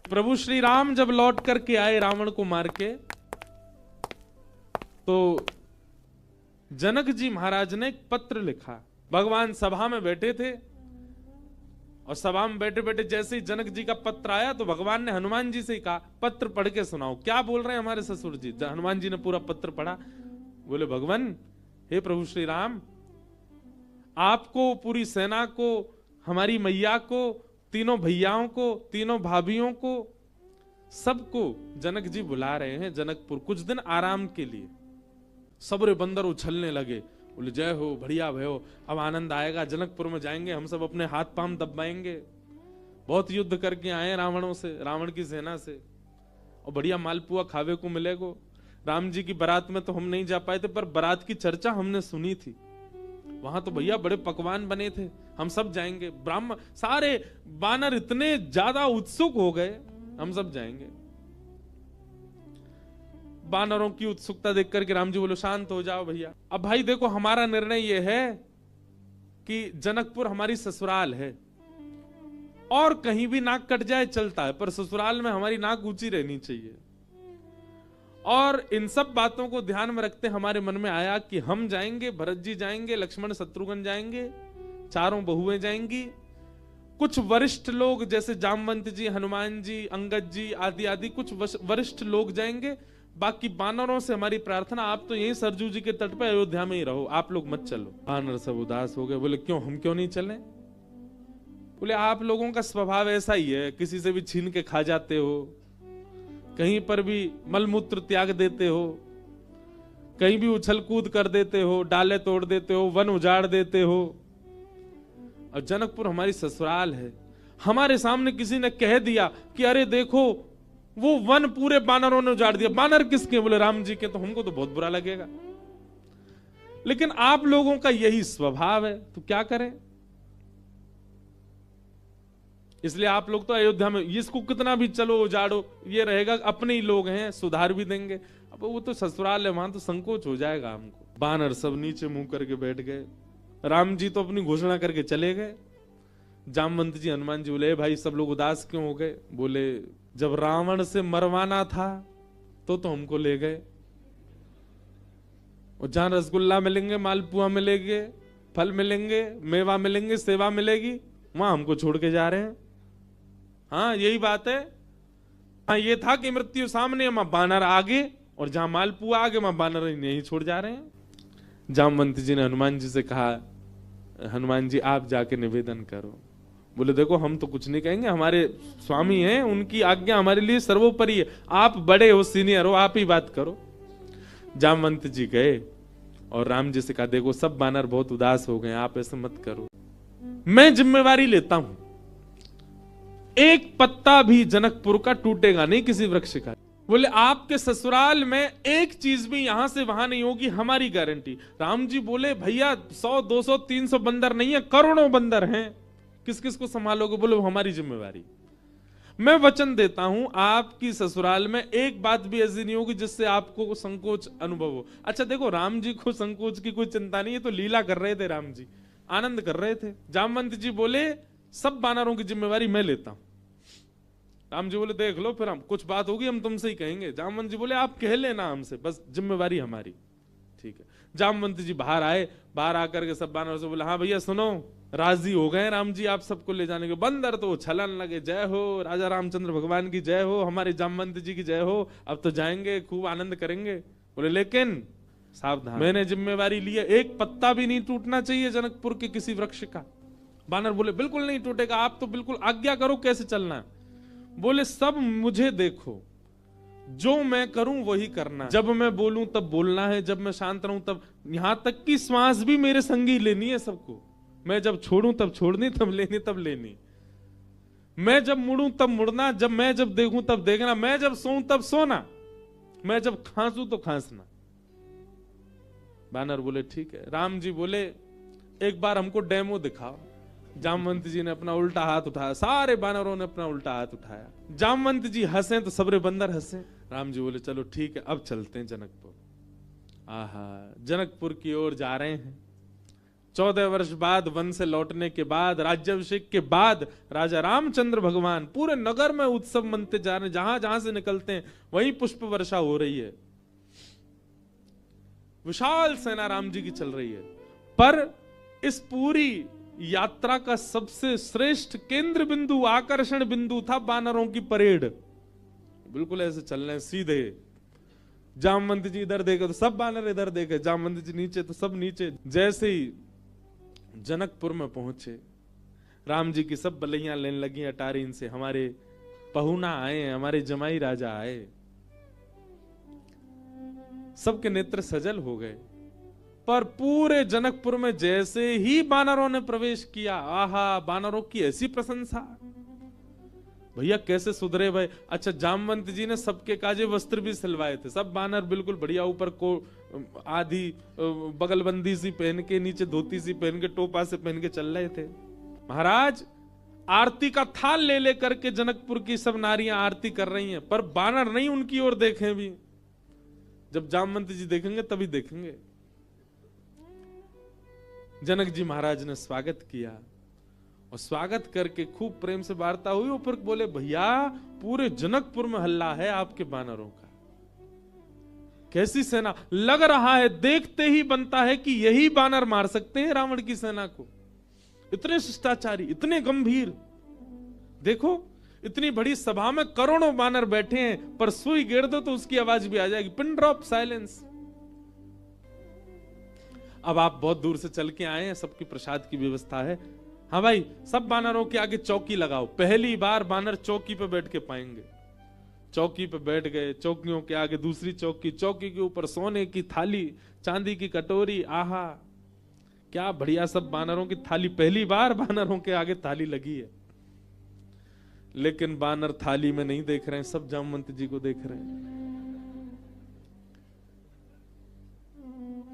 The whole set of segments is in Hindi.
प्रभु श्री राम जब लौट करके आए रावण को मार के, तो जनक जी महाराज ने एक पत्र लिखा। भगवान सभा में बैठे थे और सभा में बैठे बैठे जैसे ही जनक जी का पत्र आया तो भगवान ने हनुमान जी से कहा, पत्र पढ़ के सुनाओ, क्या बोल रहे हैं हमारे ससुर जी। हनुमान जी ने पूरा पत्र पढ़ा। बोले, भगवान हे प्रभु श्री राम, आपको, पूरी सेना को, हमारी मैया को, तीनों भैयाओं को, तीनों भाभियों को, सबको जनक जी बुला रहे हैं जनकपुर कुछ दिन आराम के लिए। सबरे बंदर उछलने लगे। बोले, जय हो, बढ़िया भयो, अब आनंद आएगा, जनकपुर में जाएंगे, हम सब अपने हाथ पांव दबाएंगे। बहुत युद्ध करके आए रावणों से, रावण की सेना से, और बढ़िया मालपुआ खावे को मिलेगा। राम जी की बारात में तो हम नहीं जा पाए थे, पर बारात की चर्चा हमने सुनी थी। वहां तो भैया बड़े पकवान बने थे, हम सब जाएंगे। ब्राह्मण सारे बानर इतने ज्यादा उत्सुक हो गए, हम सब जाएंगे। बानरों की उत्सुकता देख करके राम जी बोलो, शांत हो जाओ भैया। अब भाई देखो, हमारा निर्णय यह है कि जनकपुर हमारी ससुराल है, और कहीं भी नाक कट जाए चलता है, पर ससुराल में हमारी नाक ऊंची रहनी चाहिए। और इन सब बातों को ध्यान में रखते हमारे मन में आया कि हम जाएंगे, भरत जी जाएंगे, लक्ष्मण शत्रुघ्न जाएंगे, चारों बहुएं जाएंगी, कुछ वरिष्ठ लोग जैसे जामवंत जी, हनुमान जी, अंगद जी आदि आदि कुछ वरिष्ठ लोग जाएंगे। बाकी बानरों से हमारी प्रार्थना, आप तो यहीं सरजू जी के तट पे अयोध्या में ही रहो, आप लोग मत चलो। बानर सब उदास हो गए। बोले, क्यों, हम क्यों नहीं चले? बोले, आप लोगों का स्वभाव ऐसा ही है, किसी से भी छीन के खा जाते हो, कहीं पर भी मलमूत्र त्याग देते हो, कहीं भी उछल कूद कर देते हो, डाले तोड़ देते हो, वन उजाड़ देते हो। और जनकपुर हमारी ससुराल है। हमारे सामने किसी ने कह दिया कि अरे देखो, वो वन पूरे बानरों ने उजाड़ दिया। बानर किसके? बोले, राम जी के। तो हमको तो बहुत बुरा लगेगा, लेकिन आप लोगों का यही स्वभाव है, तो क्या करें? इसलिए आप लोग तो अयोध्या में, इसको कितना भी चलो उजाड़ो, ये रहेगा अपने ही लोग हैं, सुधार भी देंगे। अब वो तो ससुराल है, वहां तो संकोच हो जाएगा हमको। बानर सब नीचे मुंह करके बैठ गए। राम जी तो अपनी घोषणा करके चले गए। जामवंत जी, हनुमान जी बोले, भाई सब लोग उदास क्यों हो गए? बोले, जब रावण से मरवाना था तो हमको ले गए, और जहां रसगुल्ला मिलेंगे, मालपुआ मिलेंगे, फल मिलेंगे, मेवा मिलेंगे, सेवा मिलेगी, वहां हमको छोड़ के जा रहे हैं। हाँ, यही बात है। हाँ, ये था कि मृत्यु सामने, वहां बानर आगे, और जहां मालपुआ आगे, वहां बानर नहीं छोड़ जा रहे हैं। जामवंत जी ने हनुमान जी से कहा, हनुमान जी आप जाके निवेदन करो। बोले, देखो हम तो कुछ नहीं कहेंगे, हमारे स्वामी हैं, उनकी आज्ञा हमारे लिए सर्वोपरि है, आप बड़े हो, सीनियर हो, आप ही बात करो। जामवंत जी गए और राम जी से कहा, देखो सब बानर बहुत उदास हो गए, आप ऐसा मत करो, मैं जिम्मेवारी लेता हूं, एक पत्ता भी जनकपुर का टूटेगा नहीं, किसी वृक्ष का। बोले, आपके ससुराल में एक चीज भी यहां से वहां नहीं होगी, हमारी गारंटी। राम जी बोले, भैया 100, 200, 300 बंदर नहीं है, करोड़ों बंदर हैं, किस किस को संभालोगे? बोले, हमारी जिम्मेवारी। मैं वचन देता हूं, आपकी ससुराल में एक बात भी ऐसी नहीं होगी जिससे आपको संकोच अनुभव हो। अच्छा देखो, राम जी को संकोच की कोई चिंता नहीं है, तो लीला कर रहे थे, राम जी आनंद कर रहे थे। जामवंत जी बोले, सब बानरों की जिम्मेवारी मैं लेता हूं। राम जी बोले, देख लो, फिर हम कुछ बात होगी हम तुमसे ही कहेंगे। जामवंत जी बोले, आप कह लेना हमसे, बस जिम्मेवारी हमारी। ठीक है। जामवंत जी बाहर आए, बाहर आकर के सब बानरों से बोले, हाँ भैया सुनो, राजी हो गए राम जी आप सबको ले जाने के। बंदर तो छलन लगे, जय हो राजा रामचंद्र भगवान की जय हो, हमारे जामवंत जी की जय हो, अब तो जाएंगे, खूब आनंद करेंगे। बोले, लेकिन सावधान, मैंने जिम्मेवारी ली है, एक पत्ता भी नहीं टूटना चाहिए जनकपुर के किसी वृक्ष का। बानर बोले, बिल्कुल नहीं टूटेगा, आप तो बिल्कुल आज्ञा करो, कैसे चलना है? बोले, सब मुझे देखो, जो मैं करूं वही करना, जब मैं बोलूं तब बोलना है, जब मैं शांत रहूं तब, यहां तक कि श्वास भी मेरे संगी लेनी है सबको। मैं जब छोड़ूं तब छोड़नी, तब लेनी तब लेनी, मैं जब मुड़ूं तब मुड़ना, मैं जब देखूं तब देखना, मैं जब सोऊं तब सोना, मैं जब खांसूं तो खांसना। बानर बोले, ठीक है। राम जी बोले, एक बार हमको डेमो दिखाओ। जामवंत जी ने अपना उल्टा हाथ उठाया, सारे बानरों ने अपना उल्टा हाथ उठाया। जामवंत जी हंसे तो सबरे बंदर हंसे। राम जी बोले, चलो ठीक है, अब चलते हैं जनकपुर। आहा, जनकपुर की ओर जा रहे हैं। 14 वर्ष बाद वन से लौटने के बाद, राज्याभिषेक के बाद राजा रामचंद्र भगवान पूरे नगर में उत्सव मनते जा रहे हैं। जहां जहां से निकलते हैं वहीं पुष्प वर्षा हो रही है, विशाल सेना राम जी की चल रही है। पर इस पूरी यात्रा का सबसे श्रेष्ठ केंद्र बिंदु, आकर्षण बिंदु था वानरों की परेड। बिल्कुल ऐसे चल रहे हैं सीधे, जामवंत जी इधर देखे तो सब वानर इधर देखे, जामवंत जी नीचे तो सब नीचे। जैसे ही जनकपुर में पहुंचे, राम जी की सब बलैयां लेने लगी अटारी इनसे, हमारे पहुना आए हैं, हमारे जमाई राजा आए। सबके नेत्र सजल हो गए। पर पूरे जनकपुर में जैसे ही वानरों ने प्रवेश किया, आहा, वानरों की ऐसी प्रशंसा, भैया कैसे सुधरे भाई। अच्छा, जामवंत जी ने सबके काजे वस्त्र भी सिलवाए थे, सब वानर बिल्कुल बढ़िया, ऊपर को आधी बगलबंदी सी पहन के, नीचे धोती सी पहन के, टोपा से पहन के चल रहे थे। महाराज आरती का थाल ले लेकर के जनकपुर की सब नारियां आरती कर रही हैं, पर वानर नहीं उनकी ओर देखें भी। जब जामवंत जी देखेंगे तभी देखेंगे। जनक जी महाराज ने स्वागत किया और स्वागत करके खूब प्रेम से वार्ता हुई। ऊपर बोले, भैया पूरे जनकपुर में हल्ला है आपके वानरों का, कैसी सेना, लग रहा है देखते ही बनता है कि यही वानर मार सकते हैं रावण की सेना को। इतने शिष्टाचारी, इतने गंभीर। देखो, इतनी बड़ी सभा में करोड़ों वानर बैठे हैं, पर सुई गिर दो तो उसकी आवाज भी आ जाएगी, पिन ड्रॉप साइलेंस। अब आप बहुत दूर से चल के आए हैं, सबकी प्रसाद की व्यवस्था है। हाँ भाई, सब वानरों के आगे चौकी लगाओ। पहली बार वानर चौकी पे बैठ के पाएंगे। चौकी पे बैठ गए, चौकियों के आगे दूसरी चौकी, चौकी के ऊपर सोने की थाली, चांदी की कटोरी, आहा क्या बढ़िया, सब वानरों की थाली। पहली बार वानरों के आगे थाली लगी है। लेकिन वानर थाली में नहीं देख रहे हैं, सब जामवंत जी को देख रहे हैं।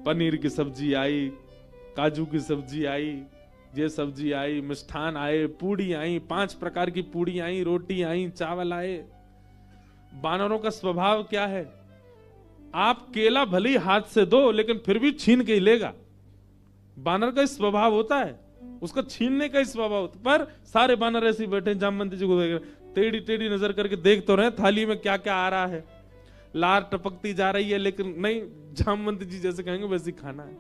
पनीर की सब्जी आई, काजू की सब्जी आई, ये सब्जी आई, मिष्ठान आए, पूड़ी आई, 5 प्रकार की पूड़ी आई, रोटी आई, चावल आए। वानरों का स्वभाव क्या है, आप केला भले ही हाथ से दो लेकिन फिर भी छीन के ही लेगा। वानर का स्वभाव होता है, उसका छीनने का ही स्वभाव होता है। पर सारे वानर ऐसे बैठे जामवंत जी को देख रहे, टेढ़ी टेढ़ी नजर करके देख तो रहे थाली में क्या क्या आ रहा है, लार टपकती जा रही है, लेकिन नहीं, जामवंत जी जैसे कहेंगे वैसे खाना है।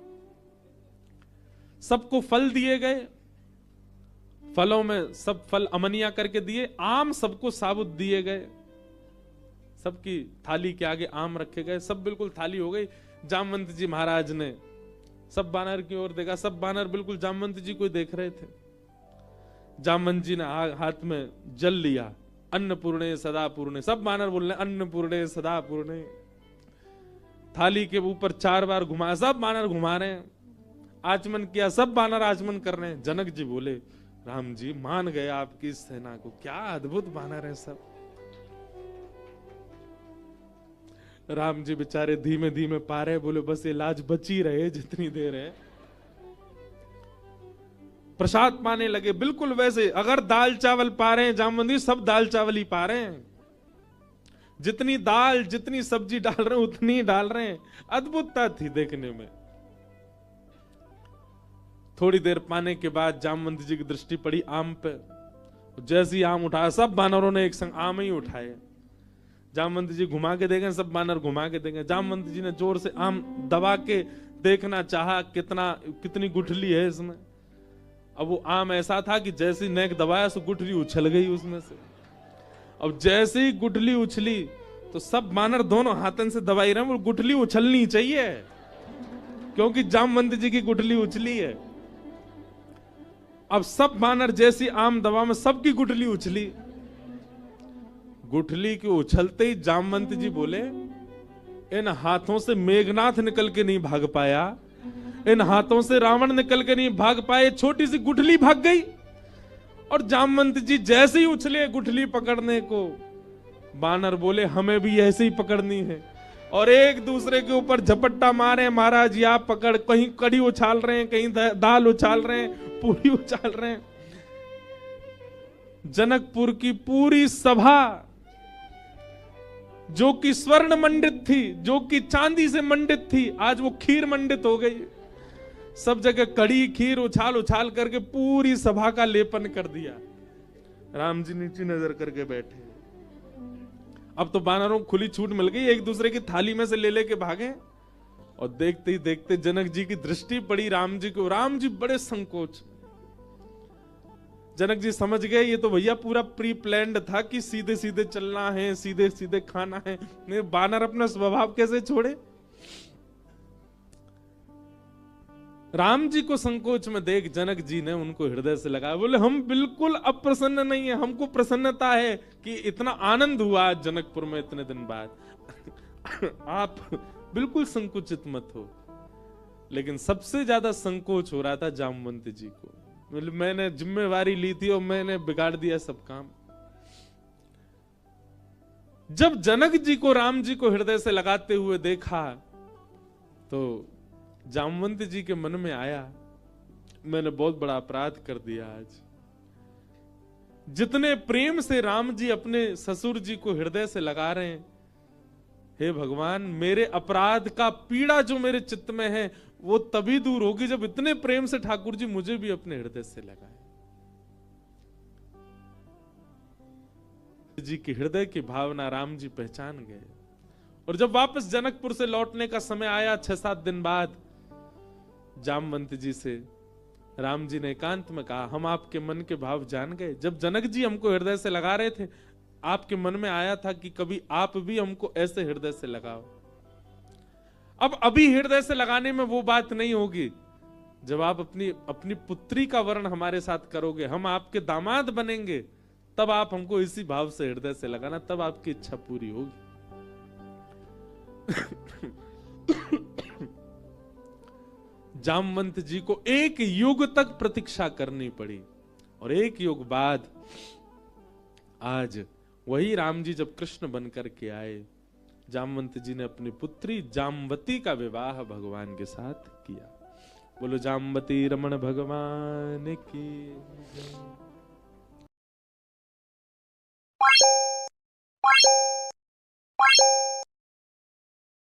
सबको फल दिए गए, फलों में सब फल अमनिया करके दिए, आम सबको साबुत दिए गए, सबकी थाली के आगे आम रखे गए, सब बिल्कुल थाली हो गई। जामवंत जी महाराज ने सब वानर की ओर देखा, सब वानर बिल्कुल जामवंत जी को देख रहे थे। जामवंत जी ने हाथ में जल लिया, अन्नपूर्णे सदा पूर्णे, सब वानर बोल रहे अन्नपूर्णे सदा पूर्णे। थाली के ऊपर 4 बार घुमाया, सब वानर घुमा रहे हैं। आचमन किया, सब वानर आचमन कर रहे हैं। जनक जी बोले, राम जी मान गए आपकी सेना को, क्या अद्भुत वानर है सब। राम जी बेचारे धीमे धीमे पा रहे, बोले बस ये लाज बची रहे जितनी देर है। प्रसाद पाने लगे, बिल्कुल वैसे अगर दाल चावल पा रहे हैं जामवंती, सब दाल चावल ही पा रहे हैं। जितनी दाल जितनी सब्जी डाल रहे हैं उतनी ही डाल रहे हैं। अद्भुतता थी देखने में। थोड़ी देर पाने के बाद जामवंत जी की दृष्टि पड़ी आम पे। जैसे ही आम उठाया, सब वानरों ने एक संग आम ही उठाए। जामवंत जी घुमा के देखें, सब वानर घुमा के देखें। जामवंत जी ने जोर से आम दबा के देखना चाहा कितनी गुठली है इसमें। अब वो आम ऐसा था कि जैसे नेक दबाया तो गुठली उछल गई उसमें से। अब जैसे ही गुठली उछली तो सब वानर दोनों हाथन से दबाई रहे, वो गुठली उछलनी चाहिए क्योंकि जामवंत जी की गुठली उछली है। अब सब वानर जैसी आम दबा में सबकी गुठली उछली। गुठली के उछलते ही जामवंत जी बोले, इन हाथों से मेघनाथ निकल के नहीं भाग पाया, इन हाथों से रावण निकल के नहीं भाग पाए, छोटी सी गुठली भाग गई। और जामवंत जी जैसे ही उछले गुठली पकड़ने को, वानर बोले हमें भी ऐसे ही पकड़नी है, और एक दूसरे के ऊपर झपट्टा मारे। महाराज जी आप पकड़, कहीं कड़ी उछाल रहे हैं, कहीं दाल उछाल रहे हैं, पूरी उछाल रहे हैं। जनकपुर की पूरी सभा जो कि स्वर्ण मंडित थी, जो कि चांदी से मंडित थी, आज वो खीर मंडित हो गई। सब जगह कड़ी खीर उछाल उछाल करके पूरी सभा का लेपन कर दिया। राम जी नीचे नजर करके बैठे। अब तो वानरों को खुली छूट मिल गई, एक दूसरे की थाली में से ले लेके भागे। और देखते ही देखते जनक जी की दृष्टि पड़ी राम जी को। राम जी बड़े संकोच। जनक जी समझ गए ये तो भैया पूरा प्री प्लान्ड था कि सीधे सीधे चलना है, सीधे सीधे खाना है। नहीं, वानर अपना स्वभाव कैसे छोड़े। राम जी को संकोच में देख जनक जी ने उनको हृदय से लगाया। बोले हम बिल्कुल अप्रसन्न नहीं है, हमको प्रसन्नता है कि इतना आनंद हुआ आज जनकपुर में इतने दिन बाद। आप बिल्कुल संकुचित मत हो। लेकिन सबसे ज्यादा संकोच हो रहा था जामवंत जी को। मैंने जिम्मेवारी ली थी और मैंने बिगाड़ दिया सब काम। जब जनक जी को राम जी को हृदय से लगाते हुए देखा तो जामवंत जी के मन में आया मैंने बहुत बड़ा अपराध कर दिया आज। जितने प्रेम से राम जी अपने ससुर जी को हृदय से लगा रहे हैं, हे भगवान मेरे अपराध का पीड़ा जो मेरे चित्त में है वो तभी दूर होगी जब इतने प्रेम से ठाकुर जी मुझे भी अपने हृदय से लगाए। जी की हृदय की भावना राम जी पहचान गए। और जब वापस जनकपुर से लौटने का समय आया 6-7 दिन बाद, जामवंत जी से राम जी ने एकांत में कहा हम आपके मन के भाव जान गए। जब जनक जी हमको हृदय से लगा रहे थे आपके मन में आया था कि कभी आप भी हमको ऐसे हृदय से लगाओ। अब अभी हृदय से लगाने में वो बात नहीं होगी। जब आप अपनी पुत्री का वर्ण हमारे साथ करोगे, हम आपके दामाद बनेंगे, तब आप हमको इसी भाव से हृदय से लगाना, तब आपकी इच्छा पूरी होगी। जामवंत जी को 1 युग तक प्रतीक्षा करनी पड़ी। और 1 युग बाद आज वही राम जी जब कृष्ण बनकर के आए, जामवंत जी ने अपनी पुत्री जामवती का विवाह भगवान के साथ किया। बोलो जामवती रमण भगवान की।